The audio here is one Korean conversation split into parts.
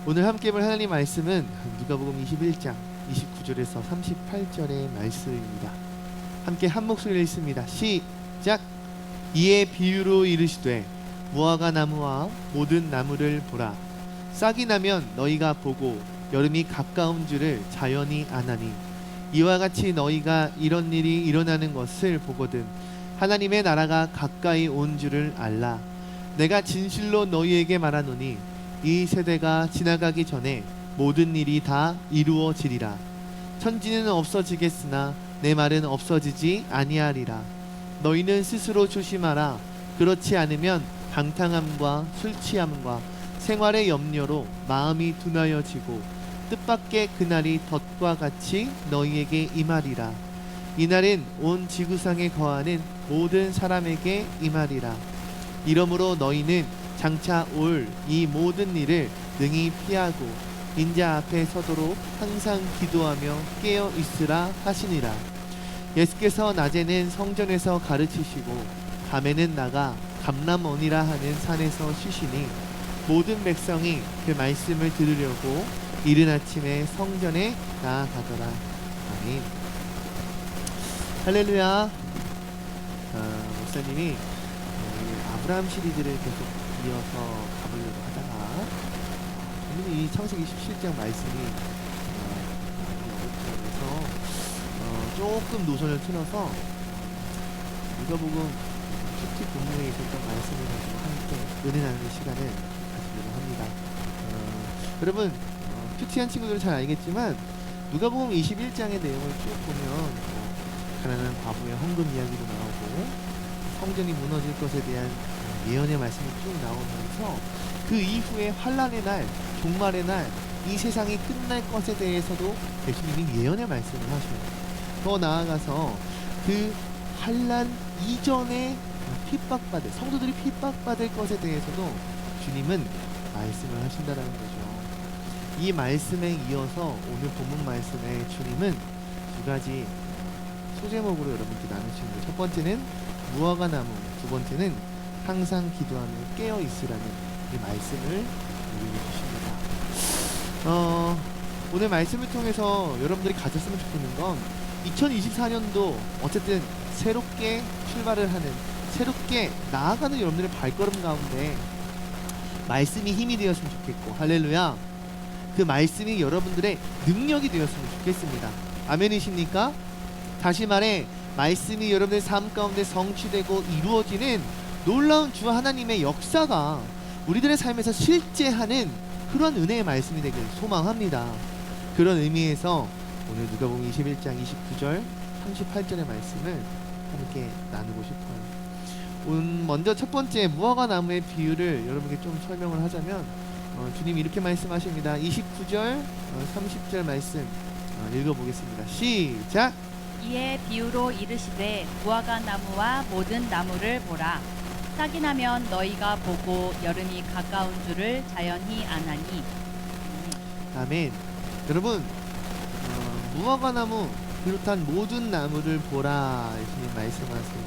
오늘 함께 볼 하나님 말씀은 누가복음 21장 29절에서 38절의 말씀입니다. 함께 한 목소리로 읽습니다. 시작. 이에 비유로 이르시되 무화과 나무와 모든 나무를 보라. 싹이 나면 너희가 보고 여름이 가까운 줄을 자연히 아나니 이와 같이 너희가 이런 일이 일어나는 것을 보거든 하나님의 나라가 가까이 온 줄을 알라. 내가 진실로 너희에게 말하노니 이 세대가 지나가기 전에 모든 일이 다 이루어지리라. 천지는 없어지겠으나 내 말은 없어지지 아니하리라. 너희는 스스로 조심하라. 그렇지 않으면 방탕함과 술 취함과 생활의 염려로 마음이 둔하여지고 뜻밖의 그날이 덫과 같이 너희에게 임하리라. 이날은 온 지구상에 거하는 모든 사람에게 임하리라. 이러므로 너희는 장차 올 이 모든 일을 능히 피하고 인자 앞에 서도록 항상 기도하며 깨어 있으라 하시니라. 예수께서 낮에는 성전에서 가르치시고 밤에는 나가 감람원이라 하는 산에서 쉬시니 모든 백성이 그 말씀을 들으려고 이른 아침에 성전에 나아가더라. 아멘. 할렐루야. 목사님이 아브라함 시리즈를 계속 이어서 가보려고 하다가 오늘 이 창세기 17장 말씀이 어렵다고 해서 조금 노선을 틀어서 누가복음 큐티 본문에 있었던 말씀을 가지고 함께 은혜 나누는 시간을 가지려고 합니다. 여러분 큐티한 친구들은 잘 알겠지만 누가복음 21장의 내용을 쭉 보면 가난한 과부의 헌금 이야기도 나오고 성전이 무너질 것에 대한 예언의 말씀이 쭉 나오면서 그 이후에 환란의 날, 종말의 날, 이 세상이 끝날 것에 대해서도 예수님이 예언의 말씀을 하셔요. 더 나아가서 그 환란 이전에 핍박받을, 성도들이 핍박받을 것에 대해서도 주님은 말씀을 하신다라는 거죠. 이 말씀에 이어서 오늘 본문 말씀에 주님은 두 가지 소제목으로 여러분께 나누시는 거예요. 첫 번째는 무화과 나무, 두 번째는 항상 기도하며 깨어 있으라는 이 말씀을 우리에게 주십니다. 오늘 말씀을 통해서 여러분들이 가졌으면 좋겠는 건 2024년도 어쨌든 새롭게 출발을 하는, 새롭게 나아가는 여러분들의 발걸음 가운데 말씀이 힘이 되었으면 좋겠고, 할렐루야, 그 말씀이 여러분들의 능력이 되었으면 좋겠습니다. 아멘이십니까? 다시 말해 말씀이 여러분의 삶 가운데 성취되고 이루어지는 놀라운 주 하나님의 역사가 우리들의 삶에서 실제하는 그런 은혜의 말씀이 되길 소망합니다. 그런 의미에서 오늘 누가복음 21장 29절 38절의 말씀을 함께 나누고 싶어요. 먼저 첫 번째 무화과 나무의 비유를 여러분께 좀 설명을 하자면 주님이 이렇게 말씀하십니다. 29절 30절 말씀 읽어보겠습니다. 시작. 이에 비유로 이르시되 무화과 나무와 모든 나무를 보라. 싹이 나면 너희가 보고 여름이 가까운 줄을 자연히 아나니. 아멘. 여러분 무화과 나무 비롯한 모든 나무를 보라 예수님 말씀하세요.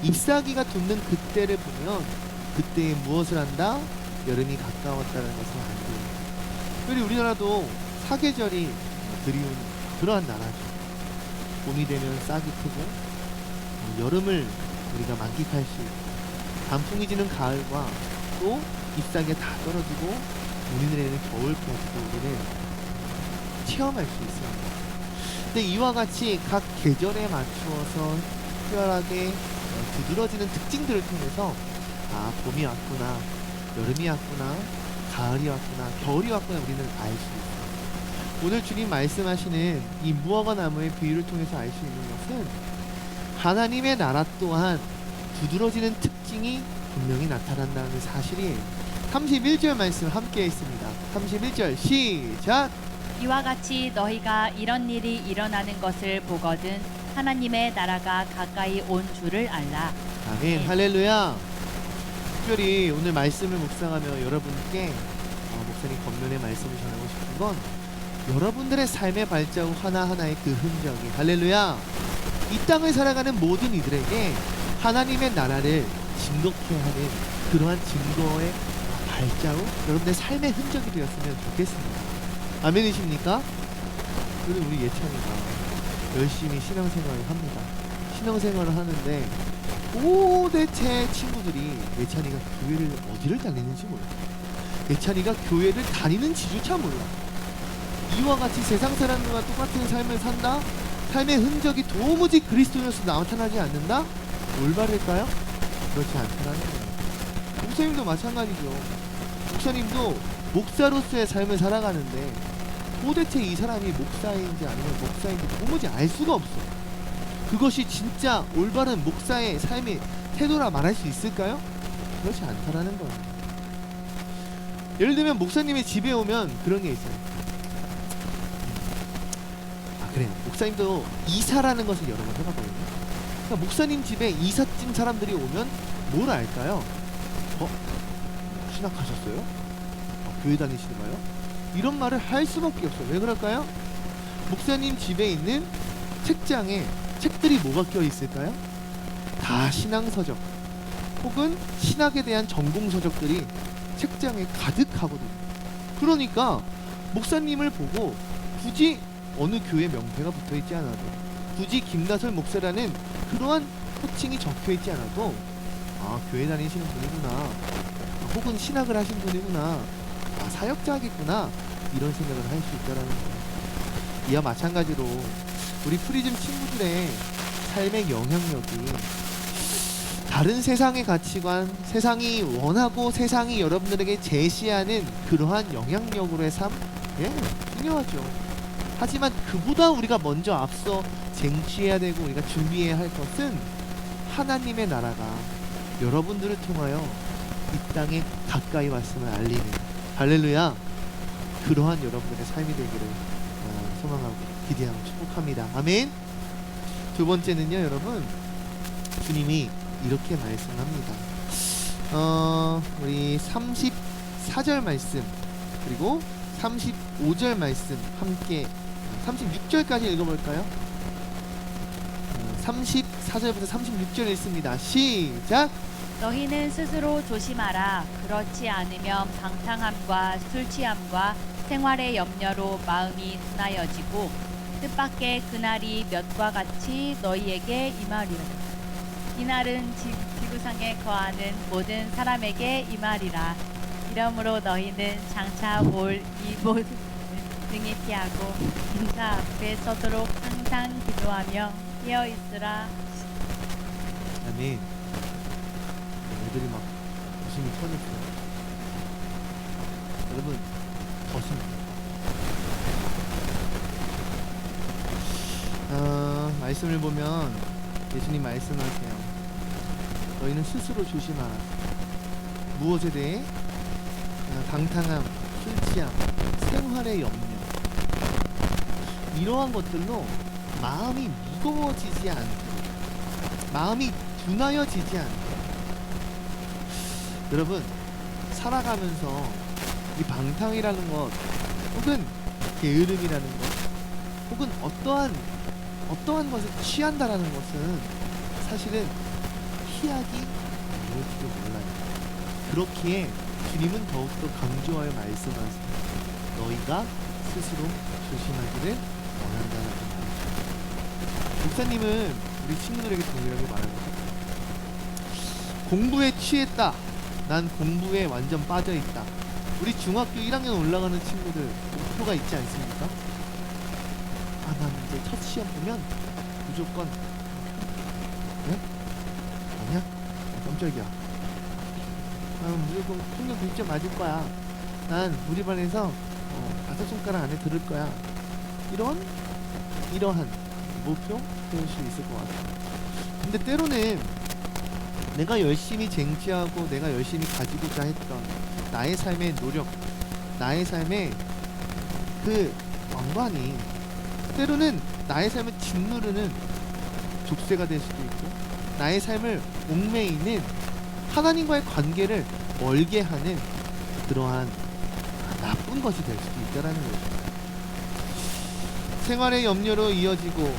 잎사귀가 돋는 그때를 보면 그때에 무엇을 한다? 여름이 가까웠다는 것을 알고. 특히 우리나라도 사계절이 드리운 그러한 나라죠. 봄이 되면 싹이 트고 여름을 우리가 만끽할 수 있고 단풍이 지는 가을과 또 잎사귀가 다 떨어지고 우리 내리는 겨울까지도 우리는 체험할 수 있습니다. 근데 이와 같이 각 계절에 맞추어서 특별하게 두드러지는 특징들을 통해서 봄이 왔구나, 여름이 왔구나, 가을이 왔구나, 겨울이 왔구나 우리는 알 수 있어요. 오늘 주님 말씀하시는 이 무화과 나무의 비유를 통해서 알 수 있는 것은 하나님의 나라 또한 두드러지는 특징이 분명히 나타난다는 사실이에요. 31절 말씀 함께 있습니다. 31절 시작. 이와 같이 너희가 이런 일이 일어나는 것을 보거든 하나님의 나라가 가까이 온 줄을 알라. 아멘. 할렐루야. 특별히 오늘 말씀을 묵상하며 여러분께 목사님 겉면의 말씀을 전하고 싶은 건 여러분들의 삶의 발자국 하나하나의 그 흔적이, 할렐루야, 이 땅을 살아가는 모든 이들에게 하나님의 나라를 증거케 하는 그러한 증거의 발자국, 여러분의 삶의 흔적이 되었으면 좋겠습니다. 아멘이십니까? 그리고 우리 예찬이가 열심히 신앙생활을 합니다. 신앙생활을 하는데 도대체 친구들이 예찬이가 교회를 어디를 다니는지 몰라. 예찬이가 교회를 다니는지조차 몰라. 이와 같이 세상 사람들과 똑같은 삶을 산다? 삶의 흔적이 도무지 그리스도인으로서 나타나지 않는다? 올바를까요? 그렇지 않다는 거예요. 목사님도 마찬가지죠. 목사님도 목사로서의 삶을 살아가는데 도대체 이 사람이 목사인지 아니면 목사인지 도무지 알 수가 없어. 그것이 진짜 올바른 목사의 삶의 태도라 말할 수 있을까요? 그렇지 않다라는 거예요. 예를 들면 목사님의 집에 오면 그런 게 있어요. 그래요. 목사님도 이사라는 것을 여러 번 해봤거든요. 그러니까 목사님 집에 이삿짐 사람들이 오면 뭘 알까요? 신학하셨어요? 교회 다니시는 거예요? 이런 말을 할 수밖에 없어요. 왜 그럴까요? 목사님 집에 있는 책장에 책들이 뭐가 껴 있을까요? 다 신앙서적 혹은 신학에 대한 전공서적들이 책장에 가득하거든요. 그러니까 목사님을 보고 굳이 어느 교회 명패가 붙어있지 않아도, 굳이 김나설 목사라는 그러한 호칭이 적혀있지 않아도 교회 다니시는 분이구나, 혹은 신학을 하신 분이구나, 사역자겠구나, 이런 생각을 할 수 있다는 거예요. 이와 마찬가지로 우리 프리즘 친구들의 삶의 영향력이 다른 세상의 가치관, 세상이 원하고 세상이 여러분들에게 제시하는 그러한 영향력으로의 삶, 중요하죠. 하지만 그보다 우리가 먼저 앞서 쟁취해야 되고 우리가 준비해야 할 것은 하나님의 나라가 여러분들을 통하여 이 땅에 가까이 왔음을 알리는, 할렐루야, 그러한 여러분들의 삶이 되기를 소망하고 기대하고 축복합니다. 아멘. 두 번째는요, 여러분, 주님이 이렇게 말씀합니다. 우리 34절 말씀 그리고 35절 말씀 함께 36절까지 읽어볼까요? 34절부터 36절 읽습니다. 시작! 너희는 스스로 조심하라. 그렇지 않으면 방탕함과 술취함과 생활의 염려로 마음이 둔하여지고 뜻밖의 그날이 몇과 같이 너희에게 임하리라. 이날은 지구상에 거하는 모든 사람에게 임하리라. 이러므로 너희는 장차 올 이 모든 등이 피하고 인사 앞에 서도록 항상 기도하며 깨어 있으라. 아멘. 애들이 막 웃음이 터졌어요. 여러분, 벗습니다. 말씀을 보면 예수님 말씀하세요. 너희는 스스로 조심하라. 무엇에 대해? 방탕함, 술취함, 생활의 염려, 이러한 것들로 마음이 무거워지지 않고 마음이 둔하여지지 않고. 여러분, 살아가면서 이 방탕이라는 것 혹은 게으름이라는 것 혹은 어떠한 것을 취한다라는 것은 사실은 피하기 어려울지도 몰라요. 그렇기에 주님은 더욱더 강조하여 말씀하세요. 너희가 스스로 조심하기를 원한다는 말이죠. 목사님은 우리 친구들에게 동일하게 말합니다. 공부에 취했다. 난 공부에 완전 빠져있다. 우리 중학교 1학년 올라가는 친구들 목표가 있지 않습니까? 난 이제 첫 시험 보면 무조건 아니야? 깜짝이야. 무조건 평균 100점 맞을 거야. 난 우리 반에서 5손가락 안에 들을 거야. 이러한 목표 세울 수 있을 것 같아요. 근데 때로는 내가 열심히 쟁취하고 내가 열심히 가지고자 했던 나의 삶의 노력, 나의 삶의 그 왕관이 때로는 나의 삶을 짓누르는 족쇄가 될 수도 있고, 나의 삶을 옥매이는 하나님과의 관계를 멀게 하는 그러한 나쁜 것이 될 수도 있다라는 거죠. 생활의 염려로 이어지고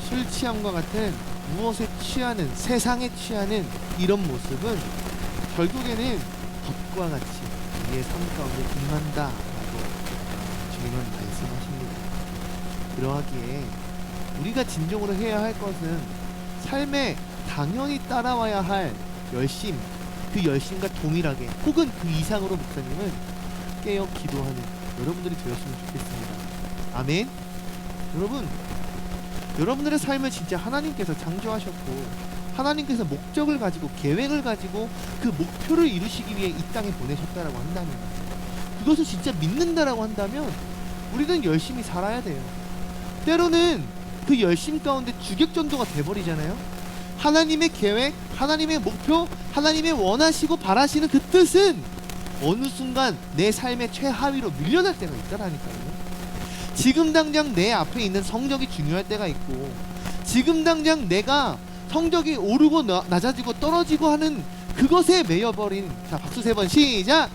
술 취함과 같은 무엇에 취하는, 세상에 취하는 이런 모습은 결국에는 덫과 같이 우리의 삶 가운데 빛난다라고 주님은 말씀하십니다. 그러하기에 우리가 진정으로 해야 할 것은 삶에 당연히 따라와야 할 열심, 그 열심과 동일하게 혹은 그 이상으로 목사님은 깨어 기도하는 여러분들이 되었으면 좋겠습니다. 아멘. 여러분, 여러분들의 삶을 진짜 하나님께서 창조하셨고 하나님께서 목적을 가지고 계획을 가지고 그 목표를 이루시기 위해 이 땅에 보내셨다라고 한다면, 그것을 진짜 믿는다라고 한다면 우리는 열심히 살아야 돼요. 때로는 그 열심 가운데 주객전도가 돼버리잖아요. 하나님의 계획, 하나님의 목표, 하나님의 원하시고 바라시는 그 뜻은 어느 순간 내 삶의 최하위로 밀려날 때가 있다라니까요. 지금 당장 내 앞에 있는 성적이 중요할 때가 있고, 지금 당장 내가 성적이 오르고 낮아지고 떨어지고 하는 그것에 매여버린, 자 박수 3번 시작,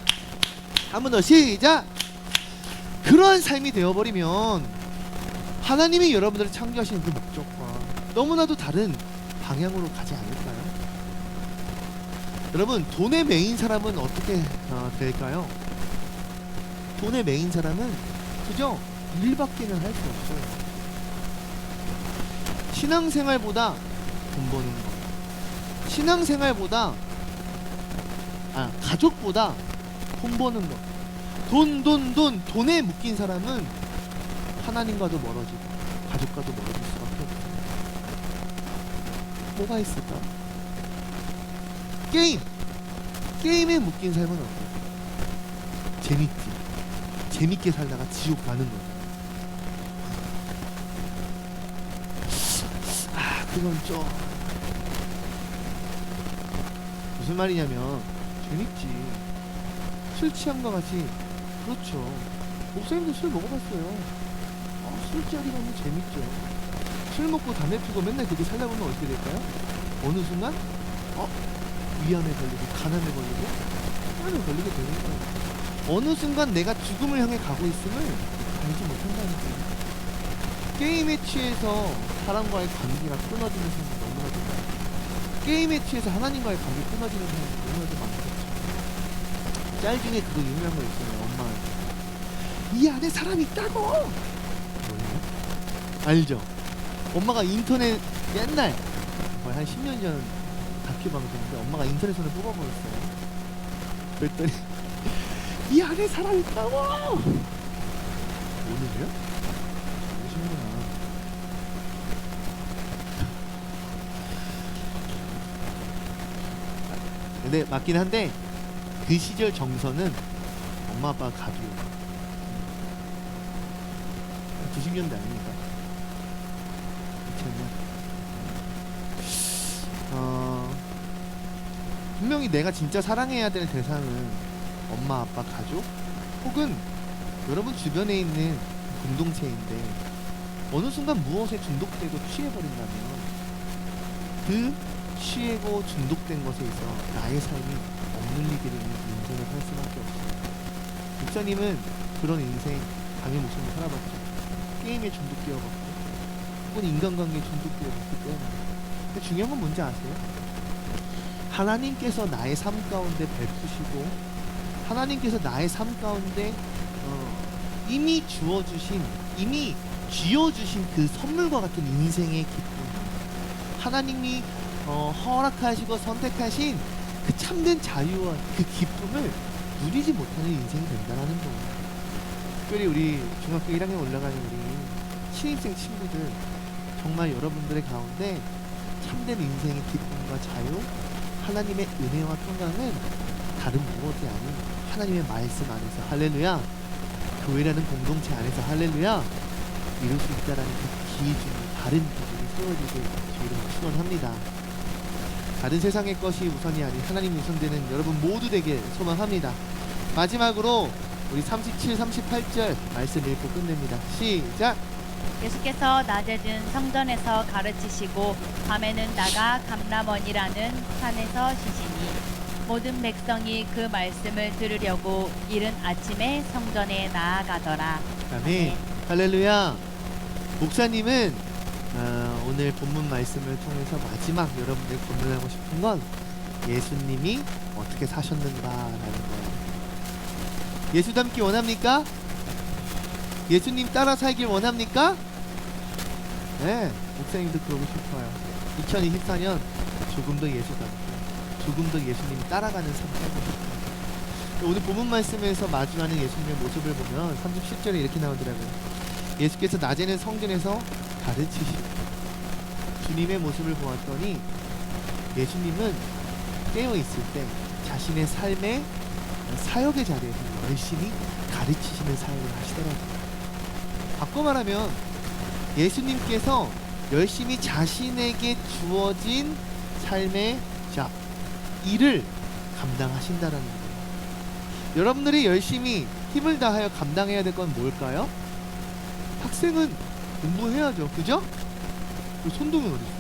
한 번 더 시작, 그러한 삶이 되어버리면 하나님이 여러분들을 창조하신 그 목적과 너무나도 다른 방향으로 가지 않을까요? 여러분, 돈에 매인 사람은 어떻게 될까요? 돈에 매인 사람은 그저 일밖에는 할 수 없어요. 신앙생활보다 돈 버는 거, 신앙생활보다 가족보다 돈 버는 거, 돈에 묶인 사람은 하나님과도 멀어지고 가족과도 멀어질 수밖에 없어요. 뭐가 있을까? 게임에 묶인 삶은 어때요? 재밌지. 재밌게 살다가 지옥 가는 거죠. 그건 좀 무슨 말이냐면, 재밌지. 술 취함과 같이. 그렇죠. 목사님도 술 먹어봤어요. 술자리 가면 재밌죠. 술 먹고 담배 피고 맨날 그렇게 살다 보면 어떻게 될까요? 어느 순간 위암에 걸리고 간암에 걸리고 혈압에 걸리게 되는 거예요. 어느 순간 내가 죽음을 향해 가고 있음을 알지 못한다는 거예요. 게임에 취해서 사람과의 관계가 끊어지는 사람이 너무나도 많아요. 게임에 취해서 하나님과의 관계가 끊어지는 사람이 너무나도 많겠죠. 짤 중에 그거 유명한 거 있어요. 엄마한테 이 안에 사람이 있다고! 뭐예요? 알죠? 엄마가 인터넷 옛날 거의 한 10년 전 다큐 방송인데 엄마가 인터넷으로 뽑아버렸어요. 그랬더니 이 안에 사람이 있다고! 오늘이요? 오시는구나. 근데 맞긴 한데 그 시절 정서는 엄마 아빠가 가비예요. 90년대 아닙니까? 2000년. 분명히 내가 진짜 사랑해야 될 대상은 엄마, 아빠, 가족 혹은 여러분 주변에 있는 공동체인데, 어느 순간 무엇에 중독되고 취해버린다면 그 취하고 중독된 것에 있어 나의 삶이 억눌리게 되는 인생을 살 수밖에 없어요. 목사님은 그런 인생 강의 목숨을 살아봤죠. 게임에 중독되어봤고 혹은 인간관계에 중독되어봤기 때문에. 근데 중요한 건 뭔지 아세요? 하나님께서 나의 삶 가운데 베푸시고 하나님께서 나의 삶 가운데 이미 주어주신, 이미 쥐어주신 그 선물과 같은 인생의 기쁨, 하나님이 허락하시고 선택하신 그 참된 자유와 그 기쁨을 누리지 못하는 인생이 된다는 거예요. 특별히 우리 중학교 1학년 올라가는 우리 신입생 친구들, 정말 여러분들의 가운데 참된 인생의 기쁨과 자유, 하나님의 은혜와 평강은 다른 무엇이 아닌 하나님의 말씀 안에서, 할렐루야, 교회라는 공동체 안에서, 할렐루야, 이룰 수 있다라는 그 기준이, 다른 기준이 세워지길 주의를 축원합니다. 다른 세상의 것이 우선이 아닌 하나님이 우선되는 여러분 모두 되길 소망합니다. 마지막으로 우리 37, 38절 말씀 읽고 끝냅니다. 시작! 예수께서 낮에는 성전에서 가르치시고 밤에는 나가 감람원이라는 산에서 쉬시니 모든 백성이 그 말씀을 들으려고 이른 아침에 성전에 나아가더라. 아멘. 할렐루야. 목사님은 오늘 본문 말씀을 통해서 마지막 여러분들 권면하고 싶은 건 예수님이 어떻게 사셨는가라는 거예요. 예수 닮기 원합니까? 예수님 따라 살길 원합니까? 네, 목사님도 그러고 싶어요. 2024년 조금 더 예수 닮고 조금 더 예수님 따라가는 삶 살고 싶어요. 오늘 본문 말씀에서 마주하는 예수님의 모습을 보면 37절에 이렇게 나오더라고요. 예수께서 낮에는 성전에서 가르치시고, 주님의 모습을 보았더니 예수님은 깨어있을 때 자신의 삶의 사역의 자리에서 열심히 가르치시는 사역을 하시더라고요. 바꿔 말하면 예수님께서 열심히 자신에게 주어진 삶의 일을 감당하신다라는 거예요. 여러분들이 열심히 힘을 다하여 감당해야 될 건 뭘까요? 학생은 공부해야죠. 그죠? 손동현 어디 있어?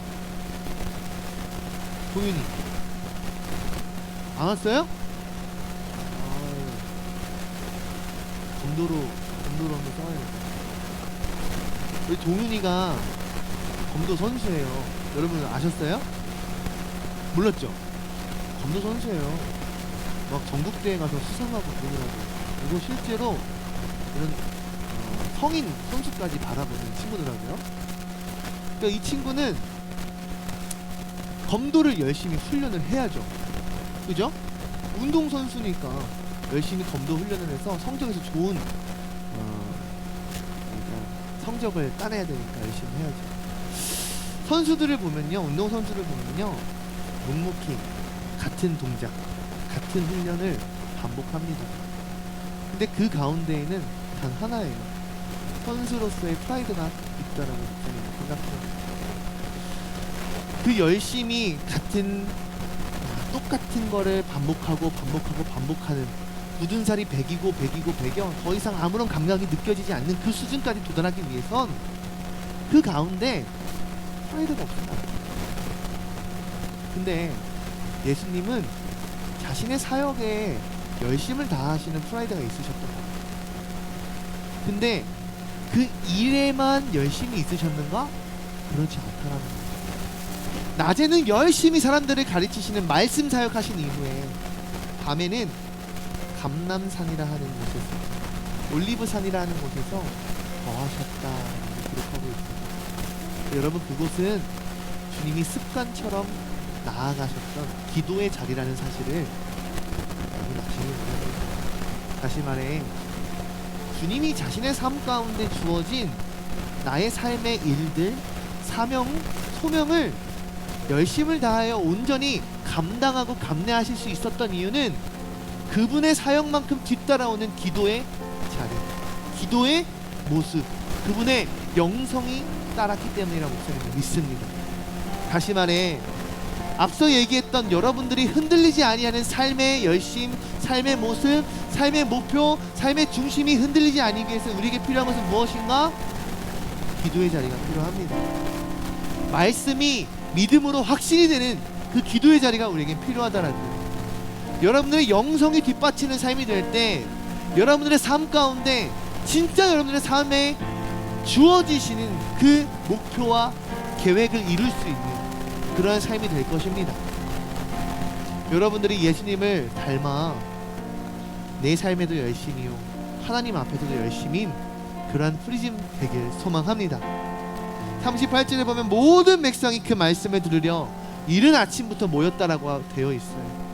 동윤이 안 왔어요? 검도로 한번 싸워야겠다. 우리 동윤이가 검도 선수예요. 여러분 아셨어요? 몰랐죠? 검도 선수예요. 막 전국대회 가서 수상하고 그러더라고요. 그리고 실제로 이런 성인 선수까지 바라보는 친구더라고요. 그러니까 이 친구는 검도를 열심히 훈련을 해야죠. 그죠? 운동선수니까 열심히 검도 훈련을 해서 성적에서 좋은 그러니까 성적을 따내야 되니까 열심히 해야죠. 선수들을 보면요, 운동선수를 보면요, 묵묵히 같은 동작, 같은 훈련을 반복합니다. 근데 그 가운데에는 단 하나예요. 선수로서의 프라이드가 있다라고 저는 생각해요. 그 열심히 똑같은 거를 반복하는, 굳은 살이 배기고 더 이상 아무런 감각이 느껴지지 않는 그 수준까지 도달하기 위해선 그 가운데 프라이드가 없습니다. 근데 예수님은 자신의 사역에 열심을 다하시는 프라이드가 있으셨던 거예요. 근데 그 일에만 열심히 있으셨는가? 그렇지 않다라는 거예요. 낮에는 열심히 사람들을 가르치시는 말씀 사역하신 이후에 밤에는 감람산이라 하는 곳에서, 올리브산이라 하는 곳에서 거하셨다라고 기록하고 있습니다. 여러분, 그곳은 주님이 습관처럼 나아가셨던 기도의 자리라는 사실을 여러분 아시는 거예요. 다시 말해, 주님이 자신의 삶 가운데 주어진 나의 삶의 일들, 사명, 소명을 열심을 다하여 온전히 감당하고 감내하실 수 있었던 이유는 그분의 사역만큼 뒤따라오는 기도의 자리, 기도의 모습, 그분의 영성이 따랐기 때문이라고 저는 믿습니다. 다시 말해, 앞서 얘기했던 여러분들이 흔들리지 아니하는 삶의 열심, 삶의 모습, 삶의 목표, 삶의 중심이 흔들리지 아니기 위해서 우리에게 필요한 것은 무엇인가? 기도의 자리가 필요합니다. 말씀이 믿음으로 확신이 되는 그 기도의 자리가 우리에게 필요하다는 거예요. 여러분들의 영성이 뒷받치는 삶이 될 때, 여러분들의 삶 가운데 진짜 여러분들의 삶에 주어지시는 그 목표와 계획을 이룰 수 있는 그러한 삶이 될 것입니다. 여러분들이 예수님을 닮아 내 삶에도 열심히요, 하나님 앞에서도 열심인 그러한 프리즘 되길 소망합니다. 38절에 보면 모든 백성이 그 말씀을 들으려 이른 아침부터 모였다라고 되어 있어요.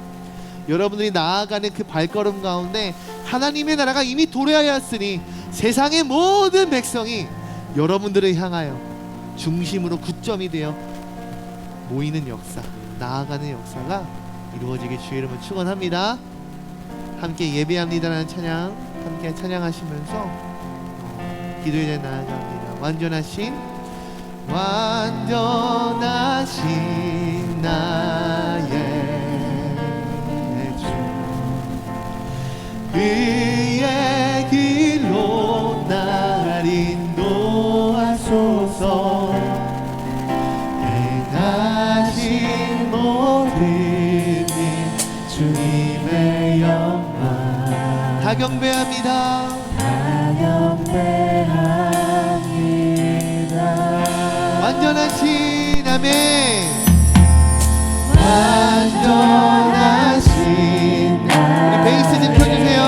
여러분들이 나아가는 그 발걸음 가운데 하나님의 나라가 이미 도래하였으니 세상의 모든 백성이 여러분들을 향하여 중심으로 구점이 되어 모이는 역사, 나아가는 역사가 이루어지길 주의 이름으로 축원합니다. 함께 예배합니다라는 찬양 함께 찬양하시면서 기도의 자리에 나아갑니다. 완전하신 나의 주, 그의 길로 날 인도하소서. 행하신 모든 일 주님의 영광 다 경배합니다. 다 경배합니다. 완전하신 아멘. 완전하신 우리 베이스 좀 펴주세요.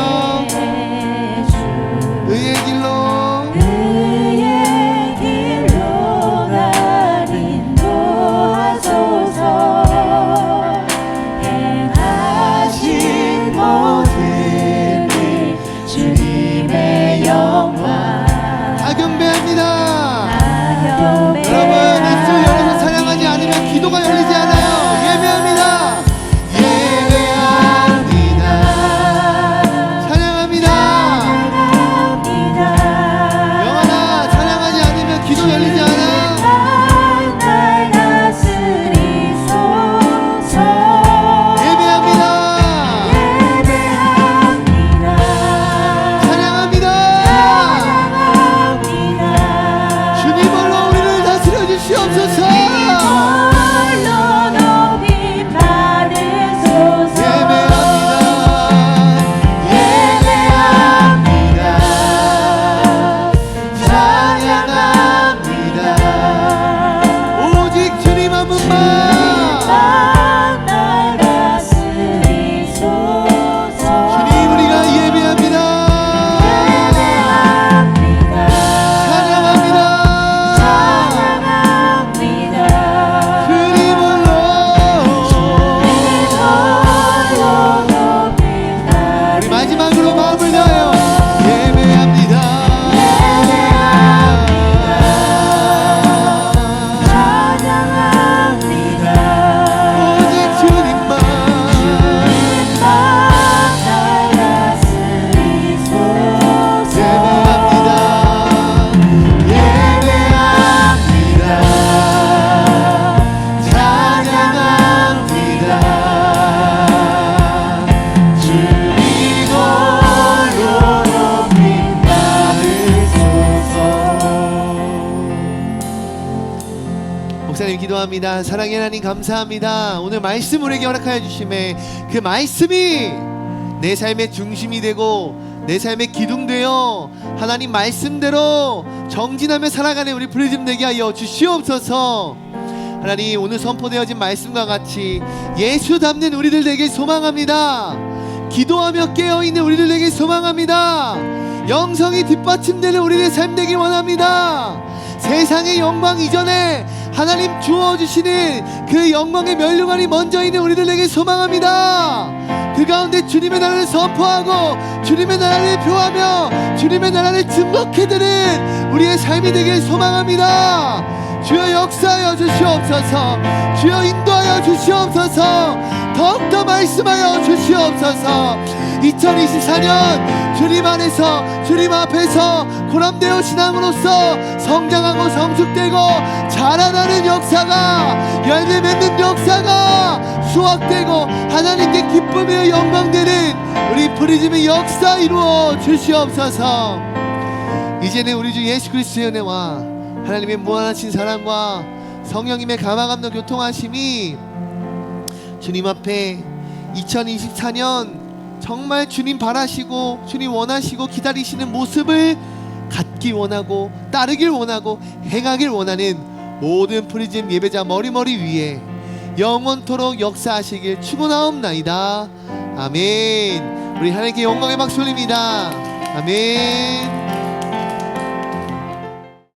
목사님 기도합니다. 사랑의 하나님 감사합니다. 오늘 말씀 우리에게 허락하여 주심에 그 말씀이 내 삶의 중심이 되고 내 삶의 기둥되어 하나님 말씀대로 정진하며 살아가는 우리 프리즘 되게 하여 주시옵소서. 하나님 오늘 선포되어진 말씀과 같이 예수 닮는 우리들 되길 소망합니다. 기도하며 깨어있는 우리들 되길 소망합니다. 영성이 뒷받침되는 우리들의 삶 되길 원합니다. 세상의 영광 이전에 하나님 주어주시는 그 영광의 면류관이 먼저 있는 우리들 되길 소망합니다. 그 가운데 주님의 나라를 선포하고 주님의 나라를 표하며 주님의 나라를 증거해드리는 우리의 삶이 되길 소망합니다. 주여 역사하여 주시옵소서. 주여 인도하여 주시옵소서. 더욱더 말씀하여 주시옵소서. 2024년 주님 안에서 주님 앞에서 보람되어 지남으로써 성장하고 성숙되고 자라나는 역사가, 열매 맺는 역사가 수확되고 하나님께 기쁨이요 영광되는 우리 프리즘의 역사 이루어 주시옵소서. 이제는 우리 주 예수 그리스도의 은혜와 하나님의 무한하신 사랑과 성령님의 감화감동 교통하심이 주님 앞에 2024년 정말 주님 바라시고 주님 원하시고 기다리시는 모습을 갖기 원하고 따르길 원하고 행하길 원하는 모든 프리즘 예배자 머리 위에 영원토록 역사하시길 축원하옵나이다. 아멘. 우리 하나님께 영광의 박수 올립니다. 아멘.